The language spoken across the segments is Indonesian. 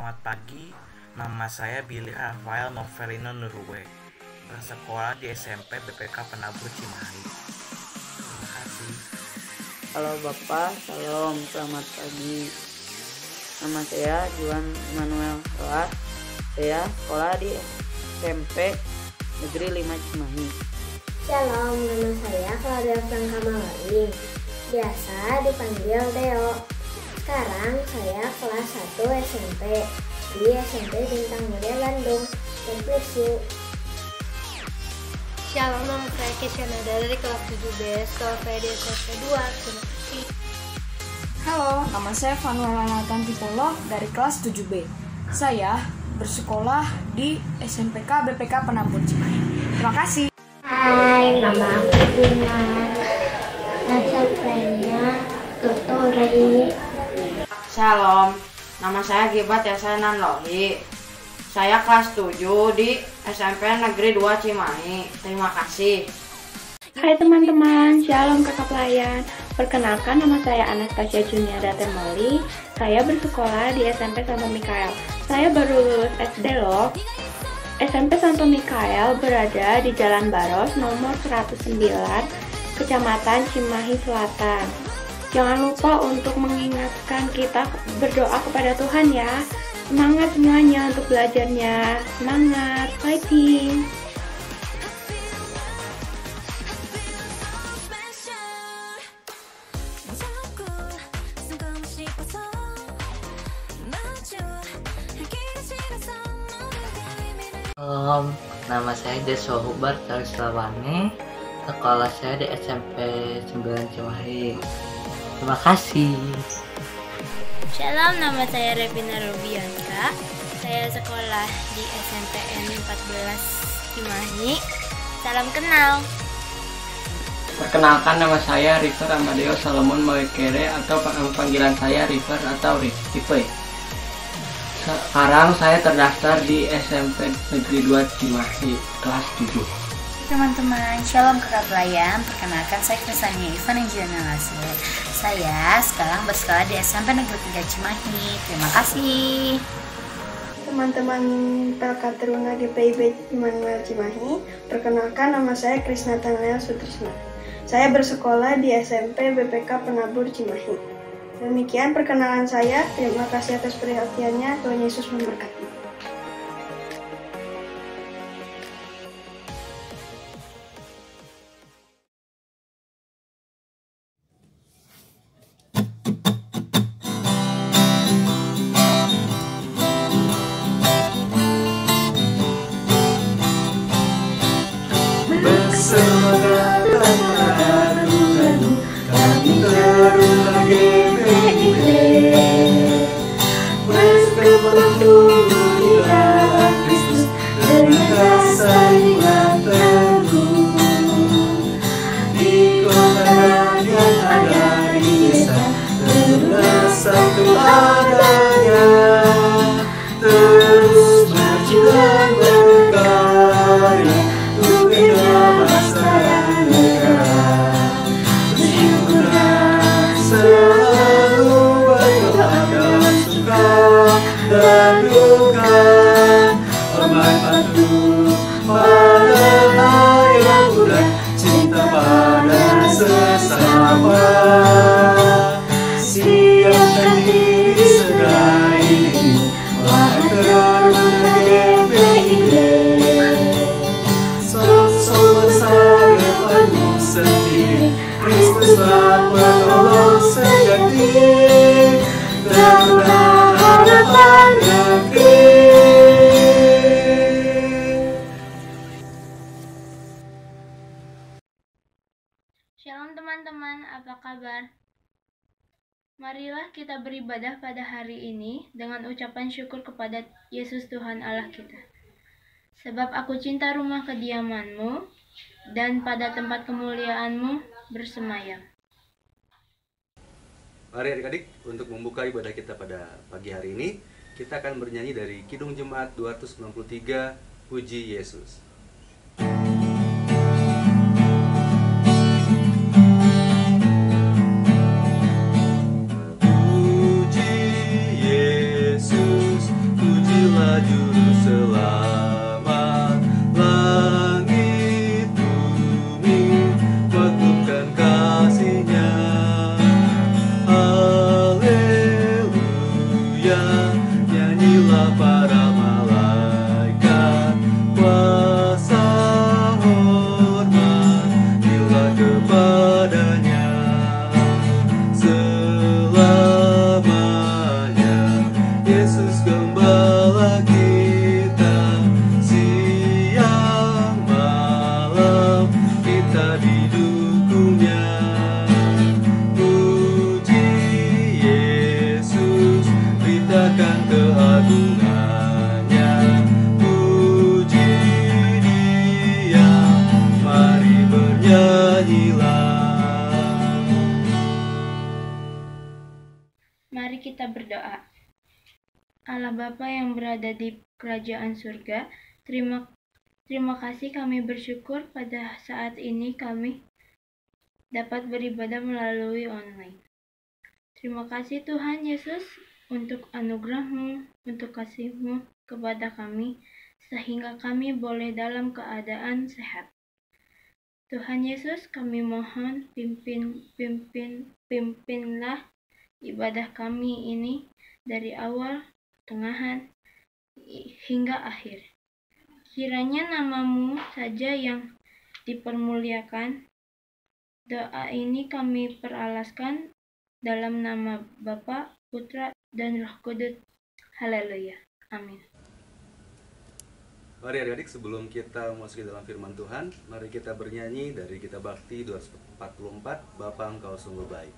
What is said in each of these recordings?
Selamat pagi, nama saya Billy Rafael Novelino Nurwe, bersekolah di SMP BPK Penabur Cimahi. Terima kasih. Halo Bapak, salam, selamat pagi. Nama saya Juan Manuel Roas. Saya sekolah di SMP Negeri 5 Cimahi. Shalom, nama saya Claudia Franka Malaling, biasa dipanggil Deo. Sekarang saya kelas 1 SMP di SMP Bintang Mulia Bandung. God bless you. Shalom, nama saya Kesyana dari kelas 7B, sekolah saya di SMP 2. Terima kasih. Halo, nama saya Vanuela Nathan Tipolo dari kelas 7B. Saya bersekolah di SMPK BPK Penabur Cimahi. Terima kasih. Hai, nama aku Dina. Nasabnya Tutori. Shalom, nama saya Gibat Yasanan Lohi. Saya kelas 7 di SMP Negeri 2 Cimahi. Terima kasih. Hai teman-teman, shalom kakak pelayan. Perkenalkan, nama saya Anastasia Juniada Temoli. Saya bersekolah di SMP Santo Mikael. Saya baru lulus SD loh. SMP Santo Mikael berada di Jalan Baros nomor 109, Kecamatan Cimahi Selatan. Jangan lupa untuk mengingatkan kita berdoa kepada Tuhan ya. Semangat semuanya untuk belajarnya. Semangat, fighting! Halo, nama saya Deso Hubar Taruslawane. Sekolah saya di SMP 9 Cimahi. Terima kasih. Shalom, nama saya Revina Rubiansa. Saya sekolah di SMPN 14 Cimahi. Salam kenal. Perkenalkan, nama saya River Amadeo Salomon Mawekere atau panggilan saya River atau Ripe. Sekarang saya terdaftar di SMP Negeri 2 Cimahi, kelas 7. Teman-teman, shalom kakak pelayan. Perkenalkan, saya Krisania Ivan Angelina Lasir. Saya sekarang bersekolah di SMP Negeri 3 Cimahi. Terima kasih. Teman-teman PLK Teruna GPIB Immanuel Cimahi, perkenalkan, nama saya Krisna Tanel Sutrisna. Saya bersekolah di SMP BPK Penabur Cimahi. Demikian perkenalan saya. Terima kasih atas perhatiannya. Tuhan Yesus memberkati. Shalom teman-teman, apa kabar? Marilah kita beribadah pada hari ini dengan ucapan syukur kepada Yesus Tuhan Allah kita. Sebab aku cinta rumah kediamanmu dan pada tempat kemuliaanmu bersemayam. Mari adik-adik, untuk membuka ibadah kita pada pagi hari ini, kita akan bernyanyi dari Kidung Jemaat 293, Puji Yesus. Puji Yesus. hilang. Mari kita berdoa. Allah Bapa yang berada di kerajaan surga, terima kasih, kami bersyukur pada saat ini kami dapat beribadah melalui online. Terima kasih Tuhan Yesus untuk anugerah-Mu, untuk kasih-Mu kepada kami, sehingga kami boleh dalam keadaan sehat. Tuhan Yesus, kami mohon pimpinlah ibadah kami ini dari awal, tengahan, hingga akhir. Kiranya nama-Mu saja yang dipermuliakan. Doa ini kami peralaskan dalam nama Bapa, Putra, dan Roh Kudus. Haleluya. Amin. Mari adik-adik, sebelum kita memasuki dalam firman Tuhan, mari kita bernyanyi dari Gita Bakti 244, Bapa Engkau Sungguh Baik.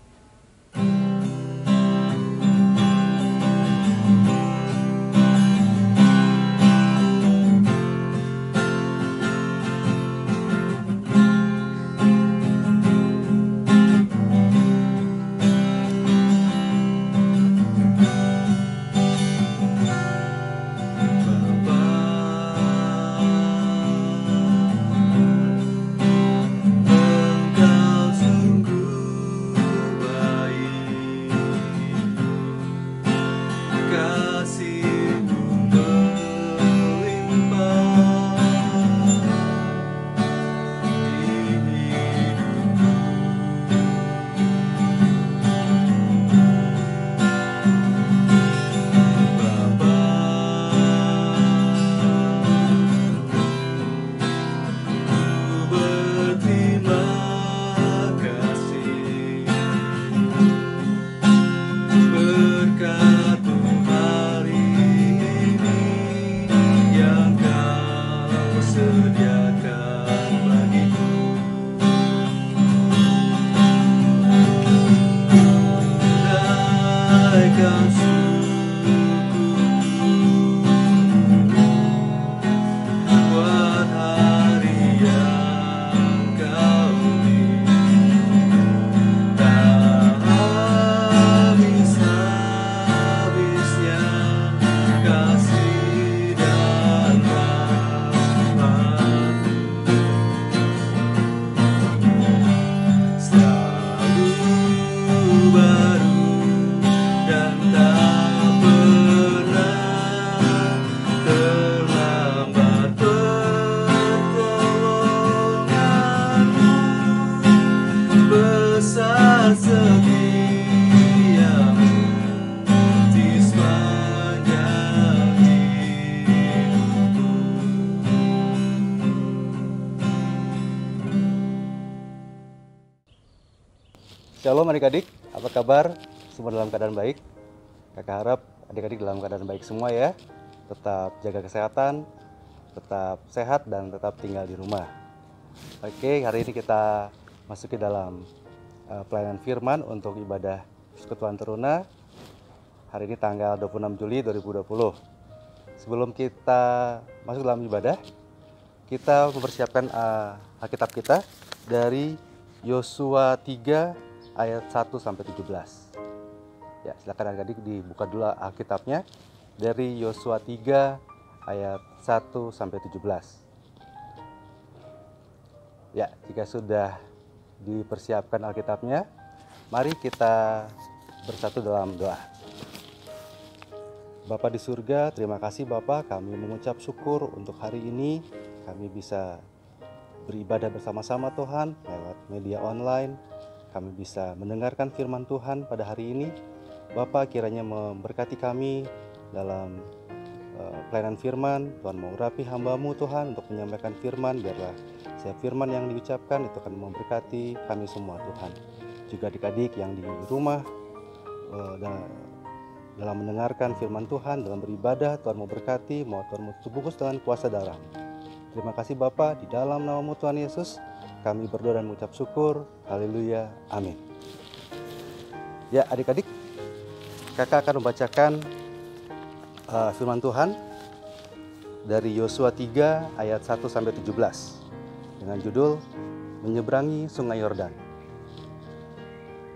Shalom adik-adik, apa kabar? Semua dalam keadaan baik? Kakak harap adik-adik dalam keadaan baik semua ya. Tetap jaga kesehatan, tetap sehat, dan tetap tinggal di rumah. Oke, hari ini kita masuki dalam pelayanan firman untuk ibadah Persekutuan Teruna. Hari ini tanggal 26 Juli 2020. Sebelum kita masuk dalam ibadah, kita mempersiapkan Alkitab kita dari Yosua 3 ayat 1 sampai 17. Ya, silakan adik-adik dibuka dulu Alkitabnya dari Yosua 3 ayat 1 sampai 17. Ya, jika sudah dipersiapkan Alkitabnya, mari kita bersatu dalam doa. Bapa di surga, terima kasih Bapa, kami mengucap syukur untuk hari ini kami bisa beribadah bersama-sama Tuhan lewat media online. Kami bisa mendengarkan firman Tuhan pada hari ini. Bapa kiranya memberkati kami dalam pelayanan firman. Tuhan mengurapi hamba-Mu Tuhan untuk menyampaikan firman. Biarlah setiap firman yang diucapkan itu akan memberkati kami semua Tuhan. Juga adik-adik yang di rumah dalam mendengarkan firman Tuhan, dalam beribadah, Tuhan memberkati. Mau Tuhan bungkus dengan kuasa darah. Terima kasih Bapa, di dalam nama-Mu Tuhan Yesus kami berdoa dan mengucap syukur. Haleluya. Amin. Ya adik-adik, kakak akan membacakan firman Tuhan dari Yosua 3 ayat 1 sampai 17 dengan judul menyeberangi sungai Yordan.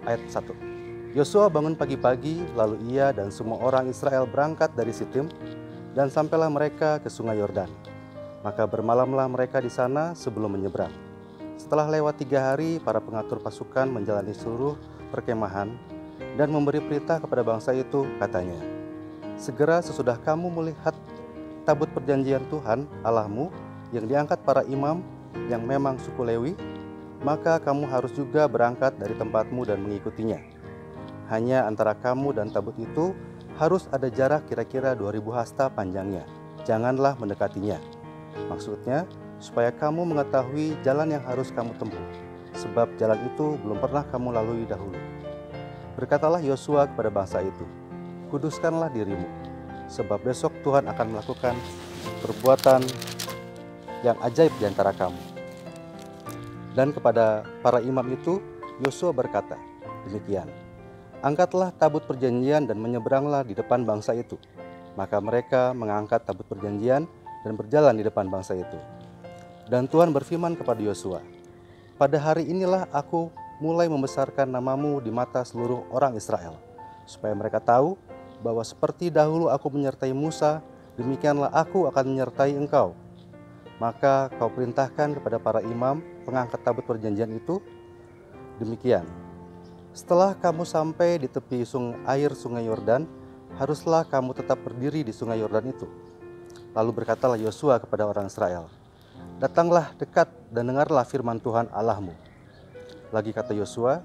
Ayat 1. Yosua bangun pagi-pagi, lalu ia dan semua orang Israel berangkat dari Sitim, dan sampailah mereka ke sungai Yordan. Maka bermalamlah mereka di sana sebelum menyeberang. Setelah lewat 3 hari, para pengatur pasukan menjalani seluruh perkemahan dan memberi perintah kepada bangsa itu, katanya, segera sesudah kamu melihat tabut perjanjian Tuhan Allahmu yang diangkat para imam yang memang suku Lewi, maka kamu harus juga berangkat dari tempatmu dan mengikutinya. Hanya antara kamu dan tabut itu harus ada jarak kira-kira 2000 hasta panjangnya. Janganlah mendekatinya. Maksudnya, supaya kamu mengetahui jalan yang harus kamu tempuh, sebab jalan itu belum pernah kamu lalui dahulu. Berkatalah Yosua kepada bangsa itu, kuduskanlah dirimu, sebab besok Tuhan akan melakukan perbuatan yang ajaib di antara kamu. Dan kepada para imam itu, Yosua berkata, demikian, angkatlah tabut perjanjian dan menyeberanglah di depan bangsa itu. Maka mereka mengangkat tabut perjanjian dan berjalan di depan bangsa itu. Dan Tuhan berfirman kepada Yosua, pada hari inilah aku mulai membesarkan namamu di mata seluruh orang Israel, supaya mereka tahu bahwa seperti dahulu aku menyertai Musa, demikianlah aku akan menyertai engkau. Maka kau perintahkan kepada para imam pengangkat tabut perjanjian itu, demikian, setelah kamu sampai di tepi air sungai Yordan, haruslah kamu tetap berdiri di sungai Yordan itu. Lalu berkatalah Yosua kepada orang Israel, datanglah dekat dan dengarlah firman Tuhan Allahmu. Lagi kata Yosua,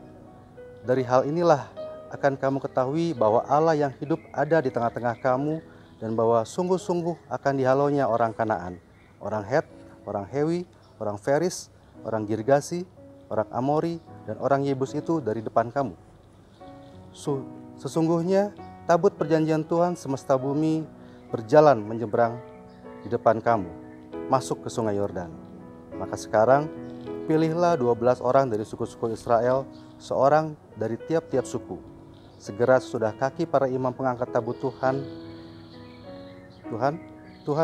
dari hal inilah akan kamu ketahui bahwa Allah yang hidup ada di tengah-tengah kamu, dan bahwa sungguh-sungguh akan dihalaunya orang Kanaan, orang Het, orang Hewi, orang Feris, orang Girgasi, orang Amori, dan orang Yebus itu dari depan kamu. Sesungguhnya tabut perjanjian Tuhan semesta bumi berjalan menyeberang di depan kamu, masuk ke sungai Yordan. Maka sekarang pilihlah 12 orang dari suku-suku Israel, seorang dari tiap-tiap suku. Segera sesudah kaki para imam pengangkat tabut Tuhan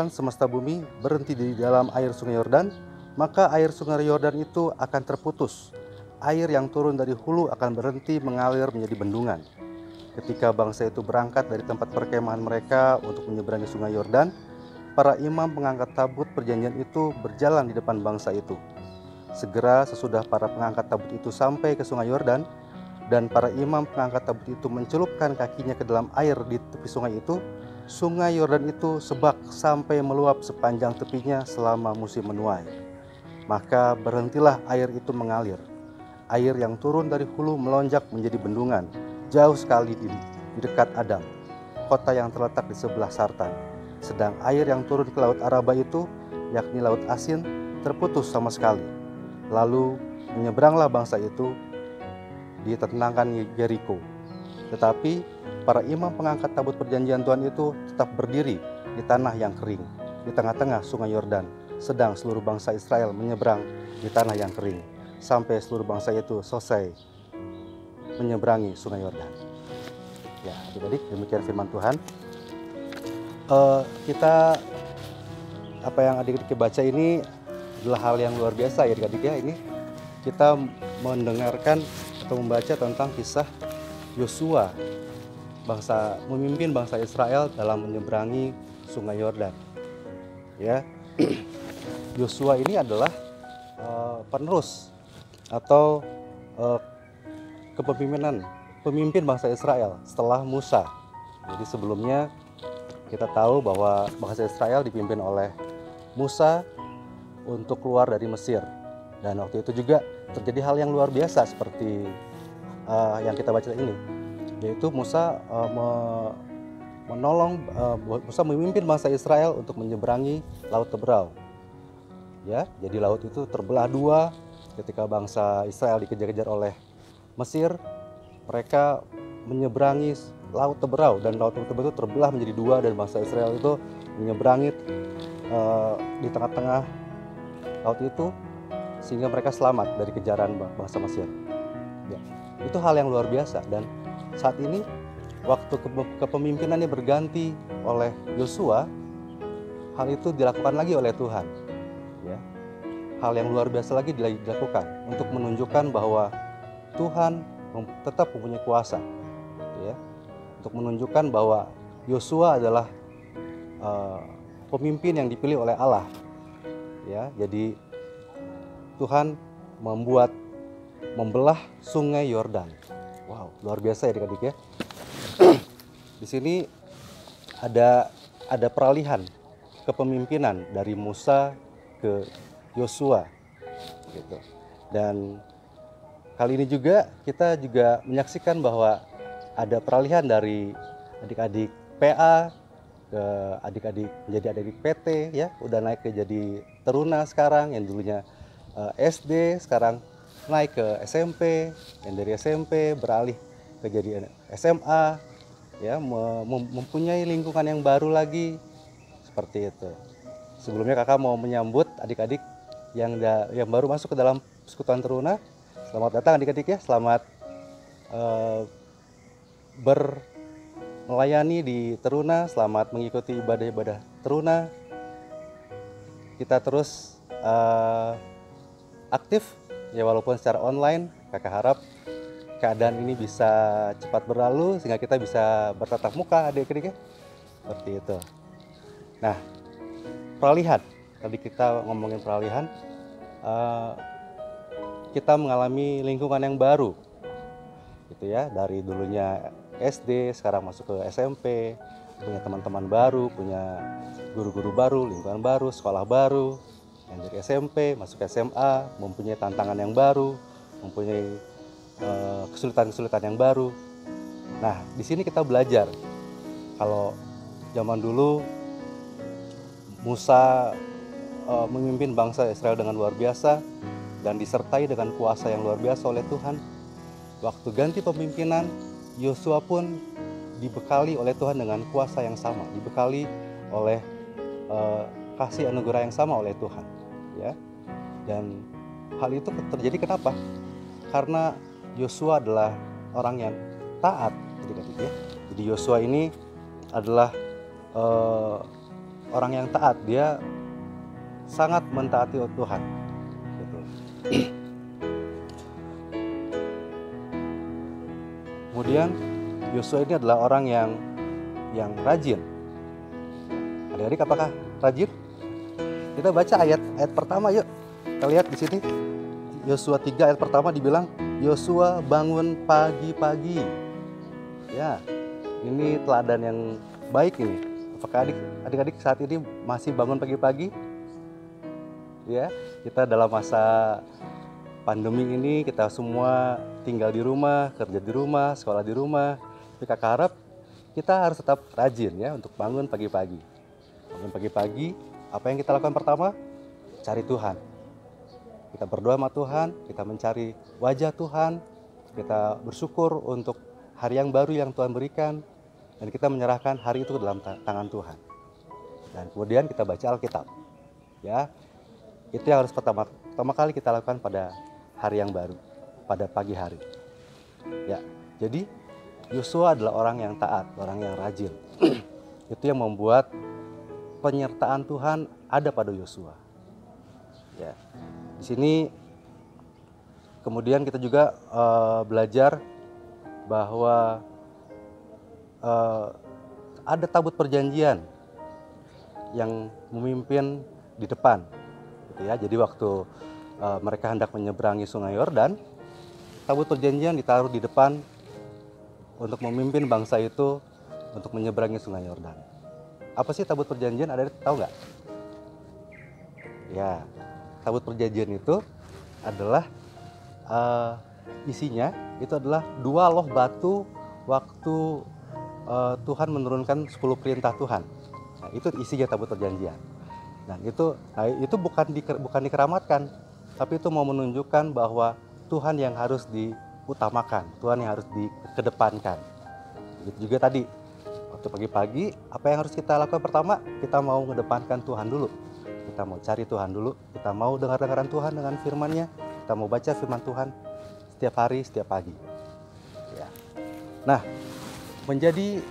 semesta bumi berhenti di dalam air sungai Yordan, maka air sungai Yordan itu akan terputus. Air yang turun dari hulu akan berhenti mengalir menjadi bendungan. Ketika bangsa itu berangkat dari tempat perkemahan mereka untuk menyeberangi sungai Yordan, para imam pengangkat tabut perjanjian itu berjalan di depan bangsa itu. Segera sesudah para pengangkat tabut itu sampai ke sungai Yordan, dan para imam pengangkat tabut itu mencelupkan kakinya ke dalam air di tepi sungai itu, sungai Yordan itu sebak sampai meluap sepanjang tepinya selama musim menuai. Maka berhentilah air itu mengalir. Air yang turun dari hulu melonjak menjadi bendungan, jauh sekali di dekat Adam, kota yang terletak di sebelah Sartan. Sedang air yang turun ke Laut Araba itu, yakni Laut Asin, terputus sama sekali. Lalu menyeberanglah bangsa itu di tentangan Yeriko. Tetapi para imam pengangkat tabut perjanjian Tuhan itu tetap berdiri di tanah yang kering, di tengah-tengah sungai Yordan, sedang seluruh bangsa Israel menyeberang di tanah yang kering, sampai seluruh bangsa itu selesai menyeberangi sungai Yordan. Ya, adik-adik, demikian firman Tuhan. Apa yang adik-adik baca ini adalah hal yang luar biasa ya adik-adik ya. Ini kita mendengarkan atau membaca tentang kisah Yosua memimpin bangsa Israel dalam menyeberangi sungai Yordan. Ya, Yosua ini adalah penerus atau pemimpin bangsa Israel setelah Musa. Jadi sebelumnya kita tahu bahwa bangsa Israel dipimpin oleh Musa untuk keluar dari Mesir, dan waktu itu juga terjadi hal yang luar biasa seperti yang kita baca ini, yaitu Musa Musa memimpin bangsa Israel untuk menyeberangi Laut Teberau. Ya, jadi laut itu terbelah dua ketika bangsa Israel dikejar-kejar oleh Mesir. Mereka menyeberangi Laut Teberau, dan Laut Teberau itu terbelah menjadi dua, dan bangsa Israel itu menyeberangi di tengah-tengah laut itu sehingga mereka selamat dari kejaran bangsa Mesir. Ya, itu hal yang luar biasa, dan saat ini waktu kepemimpinannya berganti oleh Yosua, hal itu dilakukan lagi oleh Tuhan. Ya, hal yang luar biasa lagi dilakukan untuk menunjukkan bahwa Tuhan tetap mempunyai kuasa, ya, untuk menunjukkan bahwa Yosua adalah pemimpin yang dipilih oleh Allah, ya. Jadi Tuhan membelah sungai Yordan. Wow, luar biasa ya adik-adik ya. Di sini ada peralihan kepemimpinan dari Musa ke Yosua, gitu. Dan kali ini juga kita juga menyaksikan bahwa ada peralihan dari adik-adik PA ke adik-adik menjadi adik PT, ya, udah naik ke jadi teruna sekarang, yang dulunya SD sekarang naik ke SMP, yang dari SMP beralih ke jadi SMA, ya, mempunyai lingkungan yang baru lagi, seperti itu. Sebelumnya kakak mau menyambut adik-adik yang baru masuk ke dalam persekutuan teruna. Selamat datang adik-adik ya, selamat melayani di teruna, selamat mengikuti ibadah-ibadah teruna. Kita terus aktif ya, walaupun secara online. Kakak harap keadaan ini bisa cepat berlalu sehingga kita bisa bertatap muka adik-adik ya, seperti itu. Nah, peralihan, tadi kita ngomongin peralihan, kita mengalami lingkungan yang baru, gitu ya. Dari dulunya SD, sekarang masuk ke SMP, punya teman-teman baru, punya guru-guru baru, lingkungan baru, sekolah baru. Yang dari SMP masuk ke SMA, mempunyai tantangan yang baru, mempunyai kesulitan-kesulitan yang baru. Nah, di sini kita belajar kalau zaman dulu Musa memimpin bangsa Israel dengan luar biasa dan disertai dengan kuasa yang luar biasa oleh Tuhan. Waktu ganti pemimpinan, Yosua pun dibekali oleh Tuhan dengan kuasa yang sama, dibekali oleh kasih anugerah yang sama oleh Tuhan, ya. Dan hal itu terjadi kenapa? Karena Yosua adalah orang yang taat, adik-adik ya. Jadi Yosua ini adalah orang yang taat, dia sangat mentaati Tuhan. Gitu. Kemudian Yosua ini adalah orang yang rajin. Adik-adik apakah rajin? Kita baca ayat pertama yuk. Kita lihat di sini Yosua 3 ayat pertama dibilang Yosua bangun pagi-pagi. Ya, ini teladan yang baik ini. Apakah adik-adik saat ini masih bangun pagi-pagi? Ya, kita dalam masa pandemi ini kita semua tinggal di rumah, kerja di rumah, sekolah di rumah. Tapi kakak harap kita harus tetap rajin ya untuk bangun pagi-pagi. Bangun pagi-pagi, apa yang kita lakukan pertama? Cari Tuhan. Kita berdoa sama Tuhan, kita mencari wajah Tuhan, kita bersyukur untuk hari yang baru yang Tuhan berikan, dan kita menyerahkan hari itu ke dalam tangan Tuhan. Dan kemudian kita baca Alkitab. Ya, itu yang harus pertama kali kita lakukan pada hari yang baru, pada pagi hari. Ya, jadi Yosua adalah orang yang taat, orang yang rajin. Itu yang membuat penyertaan Tuhan ada pada Yosua. Ya, di sini kemudian kita juga belajar bahwa ada tabut perjanjian yang memimpin di depan, gitu ya. Jadi waktu mereka hendak menyeberangi Sungai Yordan, tabut perjanjian ditaruh di depan untuk memimpin bangsa itu untuk menyeberangi Sungai Yordan. Apa sih tabut perjanjian? Ada tahu nggak? Ya, tabut perjanjian itu adalah isinya itu adalah 2 loh batu waktu Tuhan menurunkan 10 perintah Tuhan. Nah, itu isinya tabut perjanjian. Dan itu bukan dikeramatkan, tapi itu mau menunjukkan bahwa Tuhan yang harus diutamakan, Tuhan yang harus dikedepankan. Begitu juga tadi, waktu pagi-pagi, apa yang harus kita lakukan pertama? Kita mau mengedepankan Tuhan dulu. Kita mau cari Tuhan dulu, kita mau dengar-dengaran Tuhan dengan firman-Nya, kita mau baca firman Tuhan setiap hari, setiap pagi. Ya. Nah, menjadi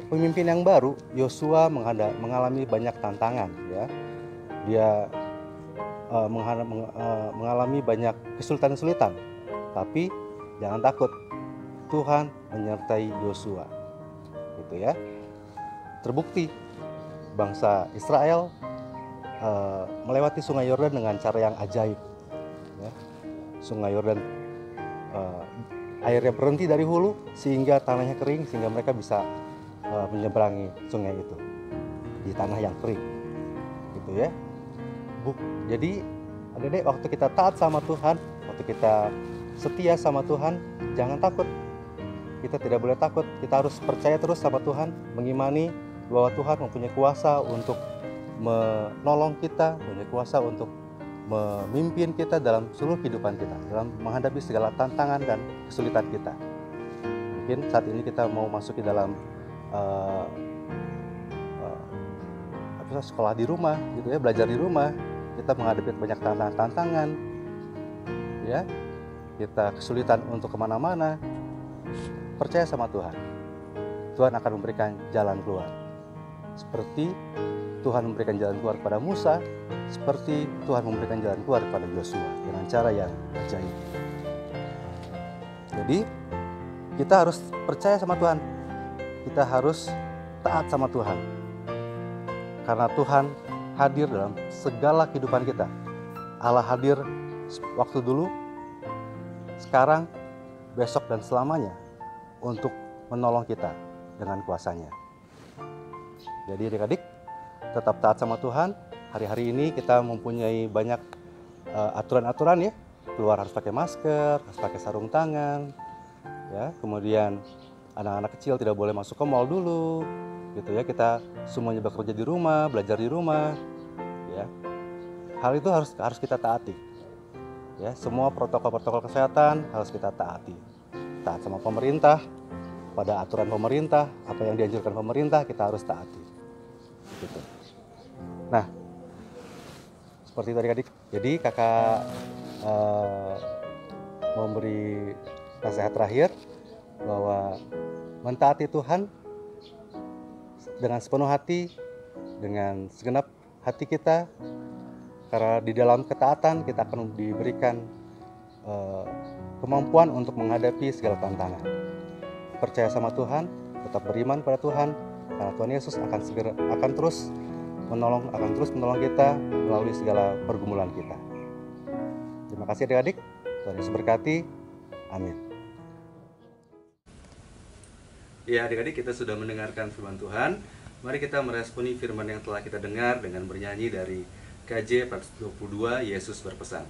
pemimpin yang baru, Yosua mengalami banyak tantangan. Ya, dia mengalami banyak kesulitan-kesulitan, tapi jangan takut, Tuhan menyertai Yosua, gitu ya. Terbukti bangsa Israel melewati Sungai Yordan dengan cara yang ajaib, ya. Sungai Yordan airnya berhenti dari hulu sehingga tanahnya kering, sehingga mereka bisa menyeberangi sungai itu di tanah yang kering, gitu ya. Jadi adik-adik, waktu kita taat sama Tuhan, waktu kita setia sama Tuhan, jangan takut. Kita tidak boleh takut, kita harus percaya terus sama Tuhan, mengimani bahwa Tuhan mempunyai kuasa untuk menolong kita, mempunyai kuasa untuk memimpin kita dalam seluruh kehidupan kita, dalam menghadapi segala tantangan dan kesulitan kita. Mungkin saat ini kita mau masuk di dalam sekolah di rumah, gitu ya, belajar di rumah. Kita menghadapi banyak tantangan, ya, kita kesulitan untuk kemana-mana. Percaya sama Tuhan, Tuhan akan memberikan jalan keluar. Seperti Tuhan memberikan jalan keluar kepada Musa, seperti Tuhan memberikan jalan keluar kepada Yosua dengan cara yang ajaib. Jadi kita harus percaya sama Tuhan, kita harus taat sama Tuhan, karena Tuhan hadir dalam segala kehidupan kita. Allah hadir waktu dulu, sekarang, besok, dan selamanya untuk menolong kita dengan kuasanya. Jadi adik-adik, tetap taat sama Tuhan. Hari-hari ini kita mempunyai banyak aturan-aturan, ya. Keluar harus pakai masker, harus pakai sarung tangan, ya. Kemudian anak-anak kecil tidak boleh masuk ke mall dulu, gitu ya. Kita semuanya bekerja di rumah, belajar di rumah, ya. Hal itu harus kita taati, ya. Semua protokol kesehatan harus kita taati. Taat sama pemerintah, pada aturan pemerintah, apa yang dianjurkan pemerintah kita harus taati, gitu. Nah, seperti itu adik-adik. Jadi kakak memberi nasihat terakhir bahwa mentaati Tuhan dengan sepenuh hati, dengan segenap hati kita, karena di dalam ketaatan kita akan diberikan kemampuan untuk menghadapi segala tantangan. Percaya sama Tuhan, tetap beriman pada Tuhan, karena Tuhan Yesus akan terus menolong kita melalui segala pergumulan kita. Terima kasih adik-adik, Tuhan Yesus berkati. Amin. Ya adik-adik, kita sudah mendengarkan firman Tuhan. Mari kita meresponi firman yang telah kita dengar dengan bernyanyi dari KJ 422, Yesus berpesan.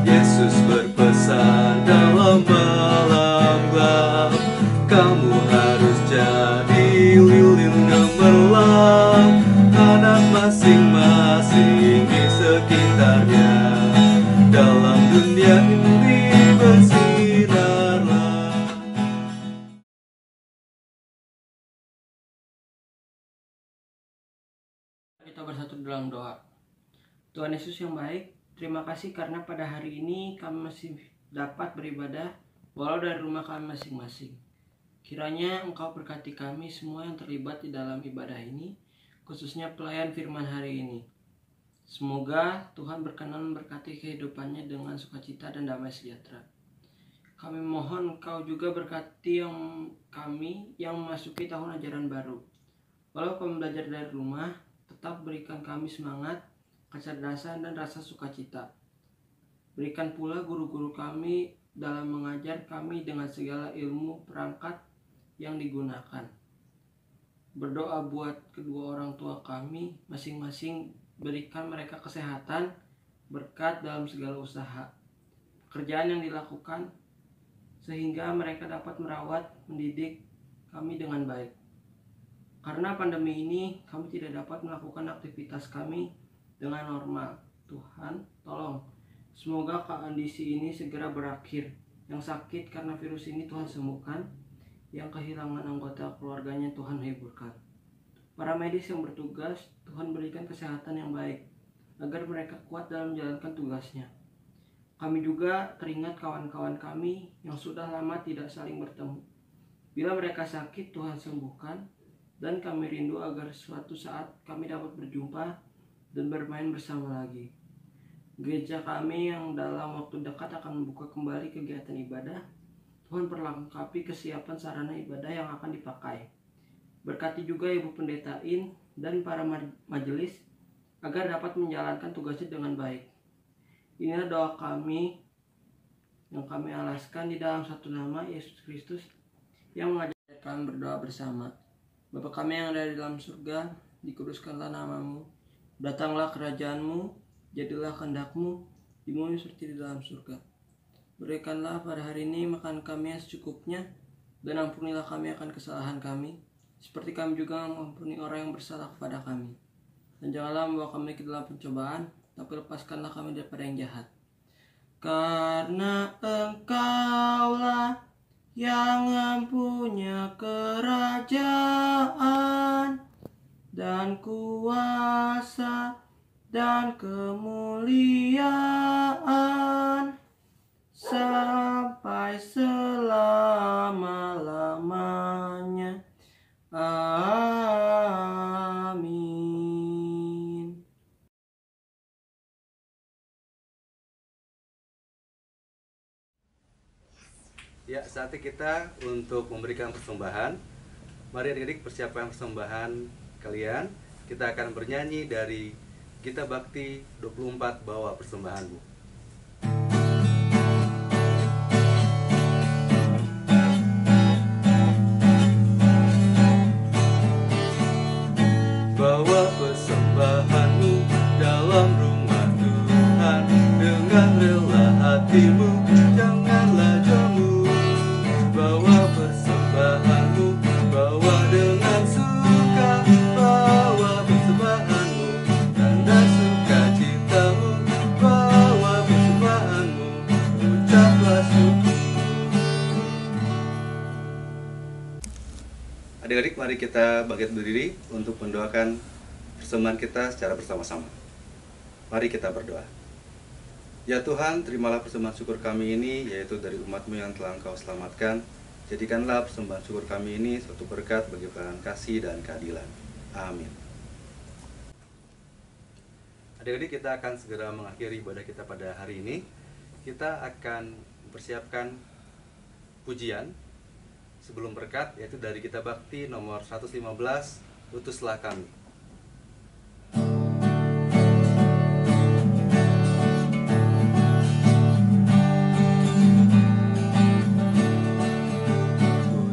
Yesus berpesan dalam malam gelap, kamu harus jadi lilin gemerlap, anak masing-masing di sekitarnya, dalam dunia ini bersinarlah. Kita bersatu dalam doa. Tuhan Yesus yang baik, terima kasih karena pada hari ini kami masih dapat beribadah walau dari rumah kami masing-masing. Kiranya Engkau berkati kami semua yang terlibat di dalam ibadah ini, khususnya pelayan firman hari ini. Semoga Tuhan berkenan memberkati kehidupannya dengan sukacita dan damai sejahtera. Kami mohon Engkau juga berkati kami yang memasuki tahun ajaran baru. Walau kami belajar dari rumah, tetap berikan kami semangat, kecerdasan, dan rasa sukacita. Berikan pula guru-guru kami dalam mengajar kami dengan segala ilmu perangkat yang digunakan. Berdoa buat kedua orang tua kami masing-masing, berikan mereka kesehatan, berkat dalam segala usaha, pekerjaan yang dilakukan, sehingga mereka dapat merawat, mendidik kami dengan baik. Karena pandemi ini, kami tidak dapat melakukan aktivitas kami dengan normal. Tuhan, tolong. Semoga kondisi ini segera berakhir. Yang sakit karena virus ini Tuhan sembuhkan. Yang kehilangan anggota keluarganya Tuhan hiburkan. Para medis yang bertugas, Tuhan berikan kesehatan yang baik, agar mereka kuat dalam menjalankan tugasnya. Kami juga teringat kawan-kawan kami yang sudah lama tidak saling bertemu. Bila mereka sakit, Tuhan sembuhkan, dan kami rindu agar suatu saat kami dapat berjumpa dan bermain bersama lagi. Gereja kami yang dalam waktu dekat akan membuka kembali kegiatan ibadah. Tuhan perlengkapi kesiapan sarana ibadah yang akan dipakai. Berkati juga Ibu Pendetain dan para majelis agar dapat menjalankan tugasnya dengan baik. Inilah doa kami yang kami alaskan di dalam satu nama Yesus Kristus yang mengajarkan kami berdoa bersama. Bapa kami yang ada di dalam surga, dikuduskanlah namamu, datanglah kerajaanmu, jadilah kehendak-Mu di bumi seperti di dalam surga. Berikanlah pada hari ini makan kami yang secukupnya, dan ampunilah kami akan kesalahan kami, seperti kami juga mengampuni orang yang bersalah kepada kami. Dan janganlah membawa kami ke dalam pencobaan, tapi lepaskanlah kami daripada yang jahat. Karena Engkaulah yang mempunyai kerajaan dan kuasa dan kemuliaan sampai selama-lamanya. Amin. Ya, saatnya kita untuk memberikan persembahan. Mari adik-adik persiapkan persembahan kalian. Kita akan bernyanyi dari Gita Bakti 24, Bawa Persembahanmu. Bawa persembahanmu dalam rumah Tuhan dengan rela hatimu, janganlah jemu. Bawa persembahanmu, bawa dengan suka, bawa persembahanmu, tanda sukacitamu, bawa persembahanmu, ucaplah syukur. Adik-adik, mari kita bangkit berdiri untuk mendoakan persembahan kita secara bersama-sama. Mari kita berdoa. Ya Tuhan, terimalah persembahan syukur kami ini, yaitu dari umat-Mu yang telah Engkau selamatkan. Jadikanlah persembahan syukur kami ini suatu berkat bagi pelayanan kasih dan keadilan. Amin. Adik-adik, kita akan segera mengakhiri ibadah kita pada hari ini. Kita akan mempersiapkan pujian sebelum berkat, yaitu dari Gita Bakti nomor 115, Utuslah Kami.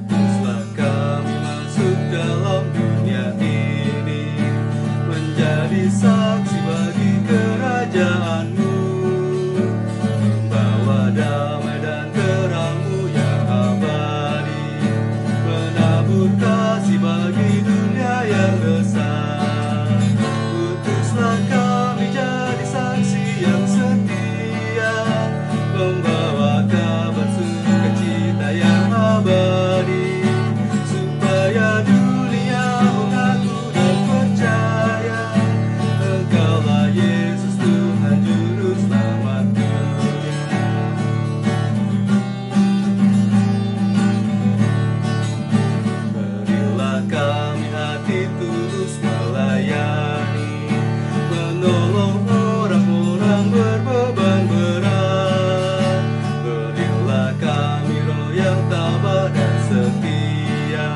Utuslah kami masuk dalam dunia ini, menjadi saksi bagi kerajaan-Mu, membawa damai dan terang-Mu yang abadi, menabur kasih bagi dunia yang resah. Utuslah kami jadi saksi yang setia, membawa kabar sukacita yang abadi, supaya dunia mengaku dan percaya Engkaulah Yesus Tuhan Juru Selamat dunia. Berilah kami hati tulus melayani, menolong orang-orang berbeban berat. Berilah kami roh yang tabah dan setia,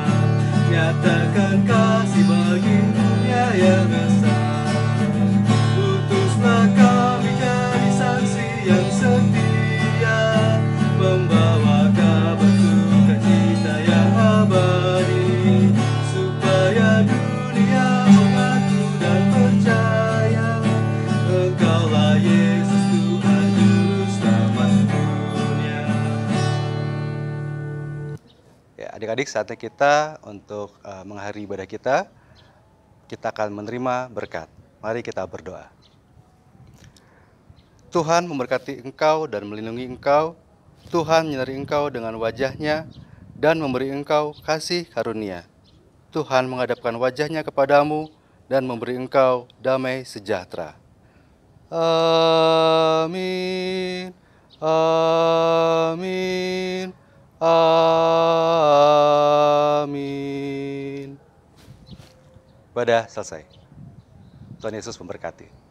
nyatakan kasih bagi dunia yang resah. Utuslah kami jadi saksi yang setia, membawa kabar sukacita yang abadi, supaya dunia mengaku dan percaya Engkaulah Yesus Tuhan Juru Selamat dunia. Ya, adik-adik, saatnya kita untuk mengakhiri ibadah kita. Kita akan menerima berkat. Mari kita berdoa. Tuhan memberkati engkau dan melindungi engkau. Tuhan menyinari engkau dengan wajah-Nya dan memberi engkau kasih karunia. Tuhan menghadapkan wajah-Nya kepadamu dan memberi engkau damai sejahtera. Amin. Amin. Amin. Ibadah selesai. Tuhan Yesus memberkati.